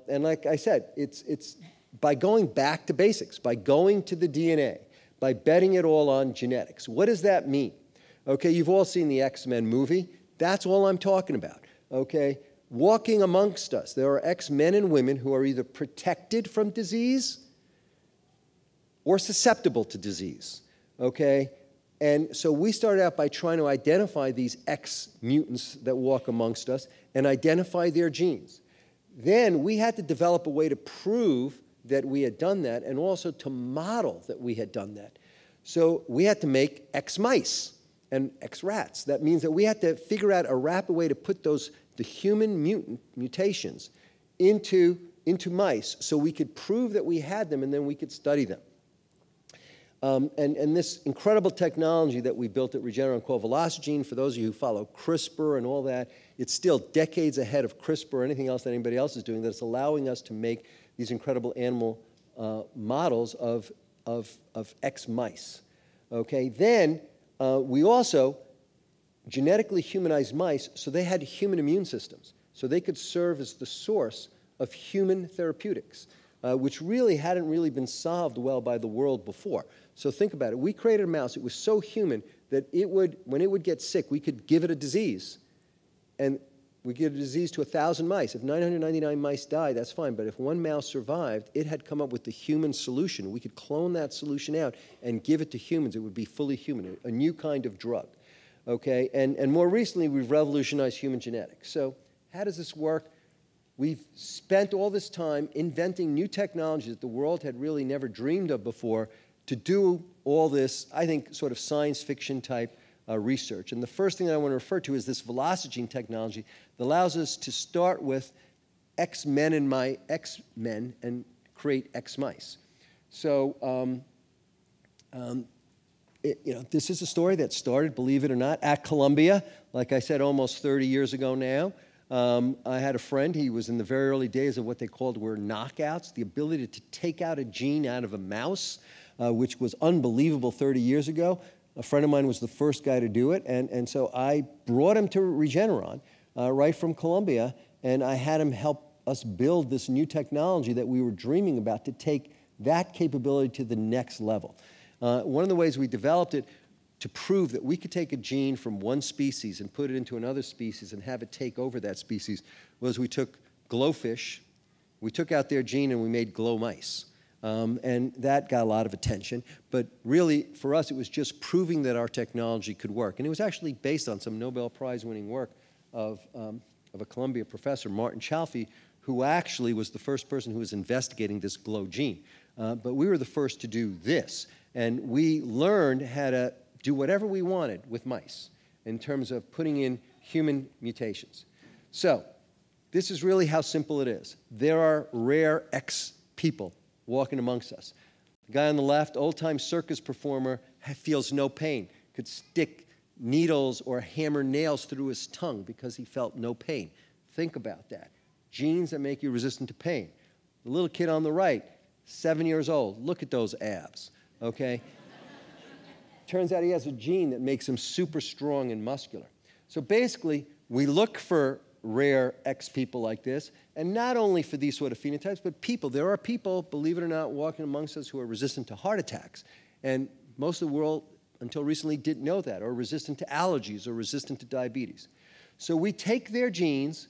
And like I said, it's by going back to basics, by going to the DNA, by betting it all on genetics. What does that mean? Okay, you've all seen the X-Men movie. That's all I'm talking about, okay? Walking amongst us, there are X-men and women who are either protected from disease or susceptible to disease, okay? And so we started out by trying to identify these X mutants that walk amongst us and identify their genes. Then we had to develop a way to prove that we had done that and also to model that we had done that. So we had to make X mice and X rats. That means that we had to figure out a rapid way to put the human mutations into mice so we could prove that we had them and then we could study them. And this incredible technology that we built at Regeneron called Velocigene, for those of you who follow CRISPR and all that, it's still decades ahead of CRISPR or anything else that anybody else is doing, that's allowing us to make these incredible animal models of X mice. Okay, then we also genetically humanized mice so they had human immune systems, so they could serve as the source of human therapeutics, which really hadn't really been solved well by the world before. So think about it. We created a mouse. It was so human that when it would get sick, we could give it a disease. And we give a disease to 1,000 mice. If 999 mice died, that's fine. But if one mouse survived, it had come up with the human solution. We could clone that solution out and give it to humans. It would be fully human, a new kind of drug. Okay? And more recently, we've revolutionized human genetics. So how does this work? We've spent all this time inventing new technologies that the world had really never dreamed of before to do all this, I think, sort of science fiction type research. And the first thing that I want to refer to is this Velocigene technology that allows us to start with X-men and create X mice. So this is a story that started, believe it or not, at Columbia, like I said, almost 30 years ago now. I had a friend, he was in the very early days of what they were knockouts, the ability to take out a gene out of a mouse, which was unbelievable 30 years ago. A friend of mine was the first guy to do it, and so I brought him to Regeneron right from Columbia, and I had him help us build this new technology that we were dreaming about to take that capability to the next level. One of the ways we developed it to prove that we could take a gene from one species and put it into another species and have it take over that species was we took glowfish, we took out their gene and we made glow mice. And that got a lot of attention. But really, for us, it was just proving that our technology could work. And it was actually based on some Nobel Prize-winning work of a Columbia professor, Martin Chalfie, who actually was the first person who was investigating this glow gene. But we were the first to do this. And we learned how to do whatever we wanted with mice in terms of putting in human mutations. So this is really how simple it is. There are rare X people walking amongst us. The guy on the left, old-time circus performer, feels no pain, could stick needles or hammer nails through his tongue because he felt no pain. Think about that. Genes that make you resistant to pain. The little kid on the right, 7 years old, look at those abs, okay? Turns out he has a gene that makes him super strong and muscular. So basically, we look for rare X people like this, and not only for these sort of phenotypes, but people. There are people, believe it or not, walking amongst us who are resistant to heart attacks. And most of the world, until recently, didn't know that, or resistant to allergies, or resistant to diabetes. So we take their genes,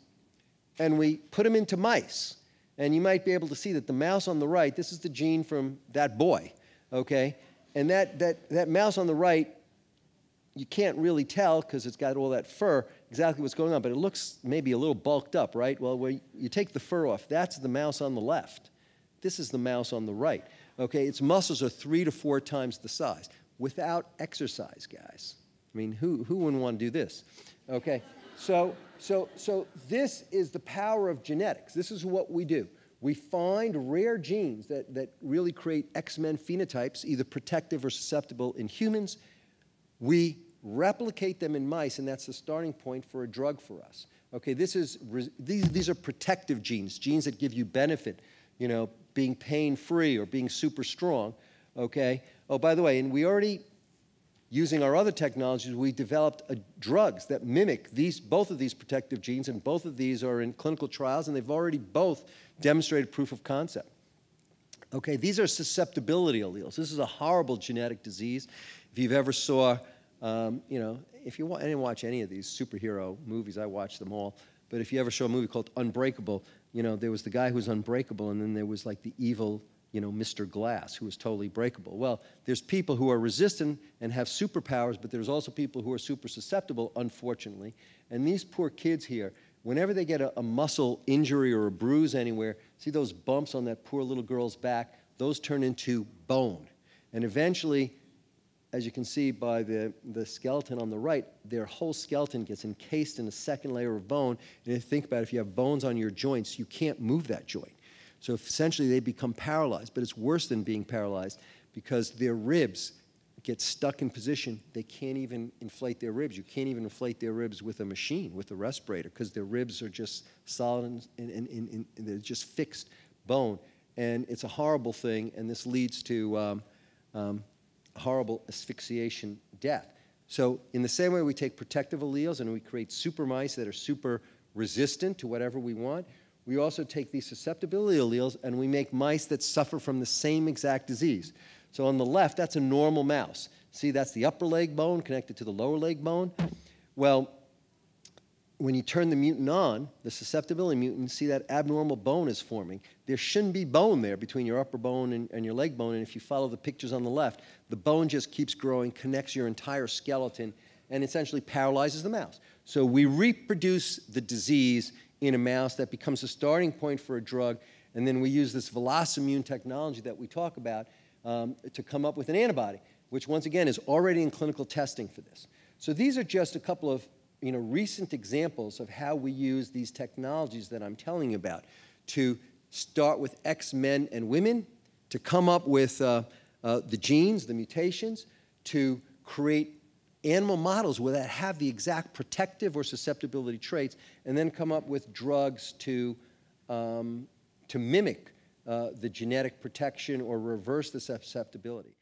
and we put them into mice. And you might be able to see that the mouse on the right, this is the gene from that boy, okay? And that mouse on the right, you can't really tell because it's got all that fur exactly what's going on, but it looks maybe a little bulked up, right? Well, when you take the fur off, that's the mouse on the left. This is the mouse on the right. Okay, its muscles are 3 to 4 times the size without exercise, guys. I mean, who wouldn't want to do this? Okay, so this is the power of genetics. This is what we do. We find rare genes that really create X-men phenotypes, either protective or susceptible in humans. We replicate them in mice, and that's the starting point for a drug for us. Okay, these are protective genes, genes that give you benefit, you know, being pain-free or being super strong, okay? Oh, by the way, and we already using our other technologies, we developed drugs that mimic both of these protective genes, and both of these are in clinical trials, and they've already both demonstrated proof of concept. Okay, these are susceptibility alleles. This is a horrible genetic disease. If you've ever saw, if you I didn't watch any of these superhero movies, I watched them all, but if you ever saw a movie called Unbreakable, there was the guy who was unbreakable, and then there was like the evil, Mr. Glass, who was totally breakable. Well, there's people who are resistant and have superpowers, but there's also people who are super susceptible, unfortunately. And these poor kids here, whenever they get a muscle injury or a bruise anywhere, see those bumps on that poor little girl's back? Those turn into bone. And eventually, as you can see by the skeleton on the right, their whole skeleton gets encased in a second layer of bone. And if you think about it, if you have bones on your joints, you can't move that joint. So essentially, they become paralyzed. But it's worse than being paralyzed because their ribs get stuck in position. They can't even inflate their ribs. You can't even inflate their ribs with a machine, with a respirator, because their ribs are just solid and they're just fixed bone. And it's a horrible thing, and this leads to horrible asphyxiation, death. So in the same way we take protective alleles and we create super mice that are super resistant to whatever we want, we also take these susceptibility alleles and we make mice that suffer from the same exact disease. So on the left, that's a normal mouse. See, that's the upper leg bone connected to the lower leg bone. Well, when you turn the mutant on, the susceptibility mutant, see that abnormal bone is forming. There shouldn't be bone there between your upper bone and your leg bone, and if you follow the pictures on the left, the bone just keeps growing, connects your entire skeleton, and essentially paralyzes the mouse. So we reproduce the disease in a mouse that becomes a starting point for a drug, and then we use this VelocImmune technology that we talk about to come up with an antibody, which once again is already in clinical testing for this. So these are just a couple of recent examples of how we use these technologies that I'm telling you about to start with X-men and women, to come up with the genes, the mutations, to create animal models that have the exact protective or susceptibility traits, and then come up with drugs to mimic the genetic protection or reverse the susceptibility.